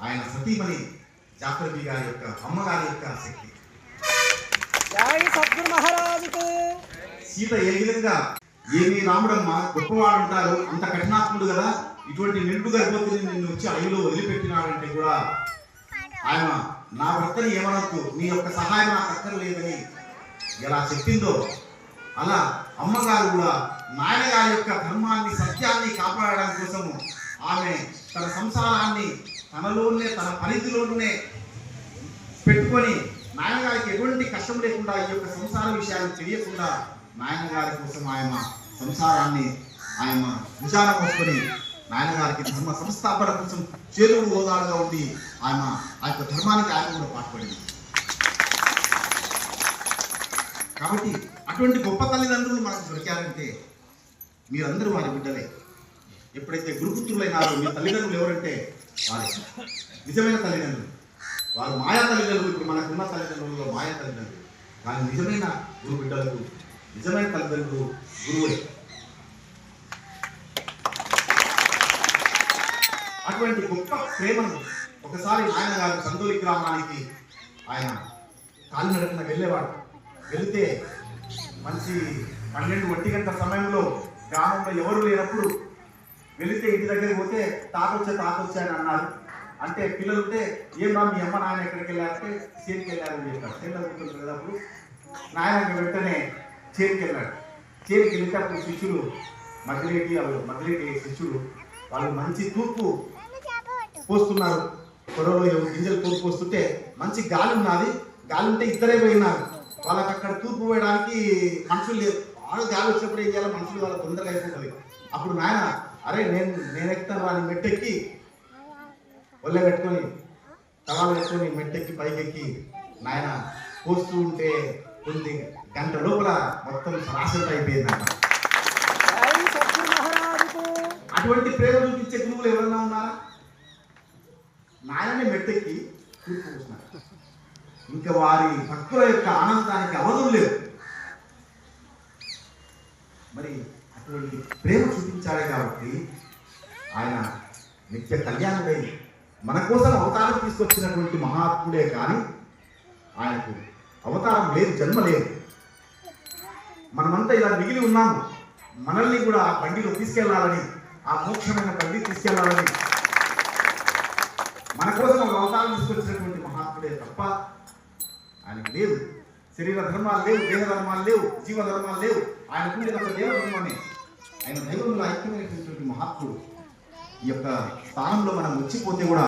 ఆయన సతీమణి జాఫర్బీ గారి యొక్క అమ్మగారి యొక్క శక్తి. సీత ఏ విధంగా ఏమి రాముడమ్మ గొప్పవాడు ఉంటారు, అంత కఠినాత్ముడు కదా, ఇటువంటి నిండు గర్భవతిని నిన్ను వచ్చి అడవిలో వదిలిపెట్టినాడంటే కూడా ఆయన నా భర్తని ఏమనొద్దు, నీ యొక్క సహాయం నాకు అక్కర్లేదని ఎలా చెప్పిందో అలా అమ్మగారు కూడా నాయనగారి యొక్క ధర్మాన్ని సత్యాన్ని కాపాడడం కోసము ఆమె తన సంసారాన్ని తనలోనే తన పరిధిలోనే పెట్టుకొని నాయనగారికి ఎటువంటి కష్టం లేకుండా ఈ యొక్క సంసార విషయాలు తెలియకుండా నాయనగారి కోసం ఆయన సంసారాన్ని ఆయన విచారం మోసుకొని నాయనగారికి ధర్మ సంస్థాపన కోసం చేతుడు హోదాలుగా ఉండి ఆయన ఆ యొక్క ధర్మానికి ఆయన కూడా పాటుపడింది. కాబట్టి అటువంటి గొప్ప తల్లిదండ్రులు మనకు దొరికారంటే మీరందరూ వారి బిడ్డలే. ఎప్పుడైతే గురుపుత్రులైనారో మీ తల్లిదండ్రులు ఎవరంటే వారి నిజమైన తల్లిదండ్రులు. వారు మాయా తల్లిదండ్రులు. ఇప్పుడు మనకున్న తల్లిదండ్రులలో మాయా తల్లిదండ్రులు, కానీ నిజమైన గురు బిడ్డలకు నిజమైన తల్లిదండ్రులు గురువులే. అటువంటి గొప్ప ప్రేమను ఒకసారి నాయన గారు సందోలి గ్రామానికి ఆయన కాలినడకన వెళ్ళేవాడు. వెళితే మంచి 12-1 గంటల సమయంలో గ్రామంలో ఎవరు లేనప్పుడు వెళితే ఇంటి దగ్గరికి పోతే తాతొచ్చా అని అన్నారు. అంటే పిల్లలు ఉంటే ఏం రా మీ అమ్మ నాయన ఎక్కడికి వెళ్ళారంటే చేతికి వెళ్ళారని చెప్పారు. చేతిలో వెళ్ళినప్పుడు నాయన వెంటనే చేతికి వెళ్ళాడు. చేతికి వెళ్ళేటప్పుడు శిష్యులు మధ్యరేటి శిష్యులు వాళ్ళు మంచి తూర్పు పోస్తున్నారు. పొడవలో గింజలు తూర్పు పోస్తుంటే మంచి గాలి ఉన్నది. గాలి ఉంటే ఇద్దరే పోయినారు. వాళ్ళకి అక్కడ తూర్పు పోయడానికి మనుషులు లేరు. బాగా గాలి వచ్చినప్పుడు ఏం చేయాలి, మనుషులు వాళ్ళ తొందరగా అయిపోతుంది. అప్పుడు నాయన అరే నేను ఎక్కుతాను వాళ్ళని మెట్టెక్కి ఒళ్ళె పెట్టుకొని తవాలు పెట్టుకొని మెట్టెక్కి పైకెక్కి నాయన పోస్తూ ఉంటే కొన్ని గంట లోపల మొత్తం సరాసరి అయిపోయిందన్న. అటువంటి ప్రేమ చూపించే గురువులు ఎవరన్నా ఉన్నారా? నాయనని మెట్టెక్కి తూర్పు పోస్తున్నారు. ఇంకా వారి భక్తుల యొక్క ఆనందానికి అవధులు లేవు. మరి అటువంటి ప్రేమ చూపించాలి కాబట్టి ఆయన నిత్య కళ్యాణుడై మన కోసం అవతారం తీసుకొచ్చినటువంటి మహాత్ముడే కానీ ఆయనకు అవతారం లేదు, జన్మ లేదు. మనమంతా ఇలా మిగిలి ఉన్నాము. మనల్ని కూడా ఆ బండిలో తీసుకెళ్లాలని, ఆ మోక్షమైన బండి తీసుకెళ్లాలని మన కోసం ఒక అవతారం తీసుకొచ్చినటువంటి మహాత్ముడే తప్ప ఆయనకు లేదు. శరీర ధర్మాలు లేవు, దేహ ధర్మాలు లేవు, జీవ ధర్మాలు లేవు. ఆయన ఉండేది దేవ ధర్మమే. ఆయన దైవంలో ఐక్యమైనటువంటి మహాత్ముడు. ఈ యొక్క స్థానంలో మనం వచ్చిపోతే కూడా